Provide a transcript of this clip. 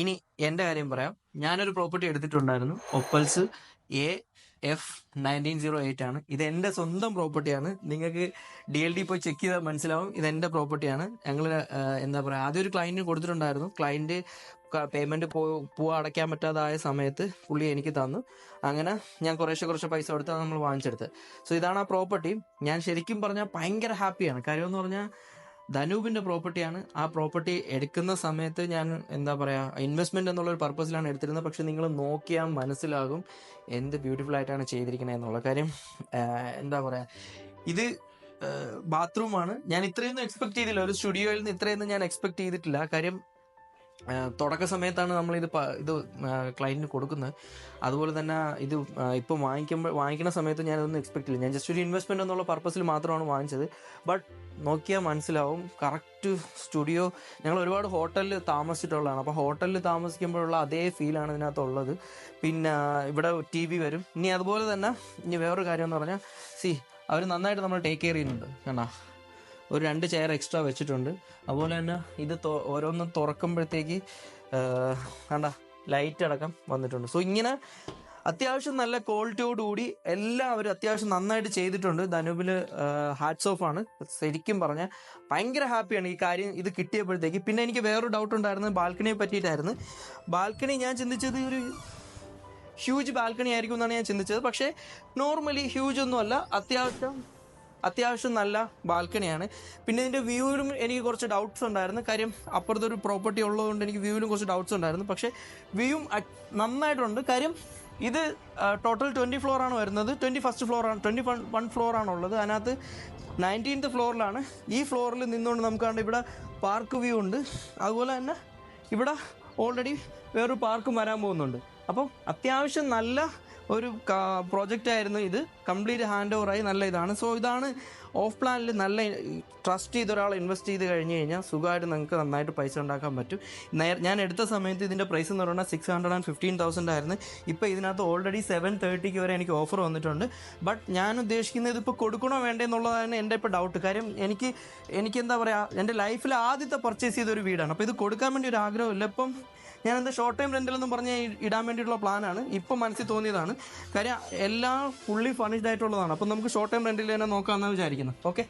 ഇനി എൻ്റെ കാര്യം പറയാം. ഞാനൊരു പ്രോപ്പർട്ടി എടുത്തിട്ടുണ്ടായിരുന്നു. ഒപ്പൽസ് AF1908 ആണ്. ഇത് എൻ്റെ സ്വന്തം പ്രോപ്പർട്ടിയാണ്. നിങ്ങൾക്ക് DLD പോയി ചെക്ക് ചെയ്താൽ മനസ്സിലാവും ഇത് എൻ്റെ പ്രോപ്പർട്ടിയാണ്. ഞങ്ങൾ എന്താ പറയുക, ആദ്യം ഒരു ക്ലയന്റിന് കൊടുത്തിട്ടുണ്ടായിരുന്നു. ക്ലയന്റ് പേയ്മെന്റ് അടയ്ക്കാൻ പറ്റാതായ സമയത്ത് പുള്ളി എനിക്ക് തന്നു. അങ്ങനെ ഞാൻ കുറേശ്ശെ പൈസ കൊടുത്താണ് നമ്മൾ വാങ്ങിച്ചെടുത്തത്. സോ ഇതാണ് ആ പ്രോപ്പർട്ടി. ഞാൻ ശരിക്കും പറഞ്ഞാൽ ഭയങ്കര ഹാപ്പിയാണ്. കാര്യം എന്ന് പറഞ്ഞാൽ ധനൂപിന്റെ പ്രോപ്പർട്ടിയാണ്. ആ പ്രോപ്പർട്ടി എടുക്കുന്ന സമയത്ത് ഞാൻ എന്താ പറയുക, ഇൻവെസ്റ്റ്മെന്റ് എന്നുള്ള ഒരു പർപ്പസിലാണ് എടുത്തിരുന്നത്. പക്ഷെ നിങ്ങൾ നോക്കിയാൽ മനസ്സിലാകും എന്ത് ബ്യൂട്ടിഫുൾ ആയിട്ടാണ് ചെയ്തിരിക്കുന്നത് എന്നുള്ള കാര്യം. എന്താ പറയുക, ഇത് ബാത്റൂമാണ്. ഞാൻ ഇത്രയൊന്നും എക്സ്പെക്ട് ചെയ്തില്ല. ഒരു സ്റ്റുഡിയോയിൽ നിന്ന് ഇത്രയൊന്നും ഞാൻ എക്സ്പെക്ട് ചെയ്തിട്ടില്ല. കാര്യം തുടക്ക സമയത്താണ് നമ്മൾ ഇത് ക്ലയന്റിന് കൊടുക്കുന്നത്. അതുപോലെ തന്നെ ഇത് ഇപ്പോൾ വാങ്ങിക്കുന്ന സമയത്ത് ഞാനതൊന്നും എക്സ്പെക്ട് ചെയ്യില്ല. ഞാൻ ജസ്റ്റ് ഒരു ഇൻവെസ്റ്റ്മെന്റ് എന്നുള്ള പർപ്പസിൽ മാത്രമാണ് വാങ്ങിച്ചത്. ബട്ട് നോക്കിയാൽ മനസ്സിലാവും കറക്റ്റ് സ്റ്റുഡിയോ. ഞങ്ങൾ ഒരുപാട് ഹോട്ടലിൽ താമസിച്ചിട്ടുള്ളതാണ്. അപ്പോൾ ഹോട്ടലിൽ താമസിക്കുമ്പോഴുള്ള അതേ ഫീലാണ് ഇതിനകത്തുള്ളത്. പിന്നെ ഇവിടെ TV വരും. ഇനി അതുപോലെ തന്നെ ഇനി വേറൊരു കാര്യം എന്ന് പറഞ്ഞാൽ, അവർ നന്നായിട്ട് നമ്മൾ ടേക്ക് കെയർ ചെയ്യുന്നുണ്ട്. കണ്ടാ, ഒരു 2 ചെയർ എക്സ്ട്രാ വെച്ചിട്ടുണ്ട്. അതുപോലെ തന്നെ ഇത് ഓരോന്നും തുറക്കുമ്പോഴത്തേക്ക് കണ്ട ലൈറ്റ് അടക്കം വന്നിട്ടുണ്ട്. സോ ഇങ്ങനെ അത്യാവശ്യം നല്ല ക്വാളിറ്റിയോടുകൂടി എല്ലാവരും അത്യാവശ്യം നന്നായിട്ട് ചെയ്തിട്ടുണ്ട്. ധനൂപിൽ ഹാറ്റ്സ് ഓഫ് ആണ്. ശരിക്കും പറഞ്ഞാൽ ഭയങ്കര ഹാപ്പിയാണ് ഈ കാര്യം ഇത് കിട്ടിയപ്പോഴത്തേക്ക്. പിന്നെ എനിക്ക് വേറൊരു ഡൗട്ട് ഉണ്ടായിരുന്നു, ബാൽക്കണിയെ പറ്റിയിട്ടായിരുന്നു. ബാൽക്കണി ഞാൻ ചിന്തിച്ചത് ഒരു ഹ്യൂജ് ബാൽക്കണി ആയിരിക്കും എന്നാണ് ഞാൻ ചിന്തിച്ചത്. പക്ഷേ നോർമലി ഹ്യൂജ് ഒന്നുമല്ല, അത്യാവശ്യം നല്ല ബാൽക്കണിയാണ്. പിന്നെ ഇതിൻ്റെ വ്യൂവിലും എനിക്ക് കുറച്ച് ഡൗട്ട്സ് ഉണ്ടായിരുന്നു. കാര്യം അപ്പുറത്തൊരു പ്രോപ്പർട്ടി ഉള്ളതുകൊണ്ട് എനിക്ക് വ്യൂവിലും കുറച്ച് ഡൗട്ട്സ് ഉണ്ടായിരുന്നു. പക്ഷേ വ്യൂവും നന്നായിട്ടുണ്ട്. കാര്യം ഇത് ടോട്ടൽ 20 ഫ്ലോറാണ് വരുന്നത്. 21 ഫ്ലോറാണുള്ളത്. അതിനകത്ത് 19th ഫ്ലോറിലാണ്. ഈ ഫ്ലോറിൽ നിന്നുകൊണ്ട് നമുക്ക് കണ്ട് ഇവിടെ പാർക്ക് വ്യൂ ഉണ്ട്. അതുപോലെ തന്നെ ഇവിടെ ഓൾറെഡി വേറൊരു പാർക്കും വരാൻ പോകുന്നുണ്ട്. അപ്പം അത്യാവശ്യം നല്ല ഒരു പ്രോജക്റ്റ് ആയിരുന്നു ഇത്. കംപ്ലീറ്റ് ഹാൻഡ് ഓവറായി നല്ല ഇതാണ്. സോ ഇതാണ് ഓഫ് പ്ലാനിൽ നല്ല ട്രസ്റ്റ് ചെയ്ത് ഒരാൾ ഇൻവെസ്റ്റ് ചെയ്ത് കഴിഞ്ഞ് കഴിഞ്ഞാൽ സുഖമായിട്ട് നിങ്ങൾക്ക് നന്നായിട്ട് പൈസ ഉണ്ടാക്കാൻ പറ്റും. ഞാൻ എടുത്ത സമയത്ത് ഇതിൻ്റെ പ്രൈസ് എന്ന് പറയുന്നത് 615,000 ആയിരുന്നു. ഇപ്പോൾ ഇതിനകത്ത് ഓൾറെഡി 730 വരെ എനിക്ക് ഓഫർ വന്നിട്ടുണ്ട്. ബട്ട് ഞാൻ ഉദ്ദേശിക്കുന്നത് ഇതിപ്പോൾ കൊടുക്കണോ വേണ്ടേ എന്നുള്ളതാണ് എൻ്റെ ഇപ്പോൾ ഡൗട്ട്. കാര്യം എനിക്ക് എന്താ പറയുക, എൻ്റെ ലൈഫിൽ ആദ്യത്തെ പർച്ചേസ് ചെയ്തൊരു വീടാണ്. അപ്പോൾ ഇത് കൊടുക്കാൻ വേണ്ടി ഒരു ആഗ്രഹമില്ല. ഇപ്പം ഞാനെന്താ ഷോർട്ട് ടൈം റെൻ്റലെന്നും പറഞ്ഞ് ഇടാൻ വേണ്ടിയിട്ടുള്ള പ്ലാനാണ്. ഇപ്പം മനസ്സിൽ തോന്നിയതാണ്. കാര്യം എല്ലാം ഫുള്ളി ഫർണിഷ്ഡ് ആയിട്ടുള്ളതാണ്. അപ്പം നമുക്ക് ഷോർട്ട് ടൈം റെൻ്റിൽ തന്നെ നോക്കാമെന്നാണ് വിചാരിക്കുന്നത്. ഓക്കെ.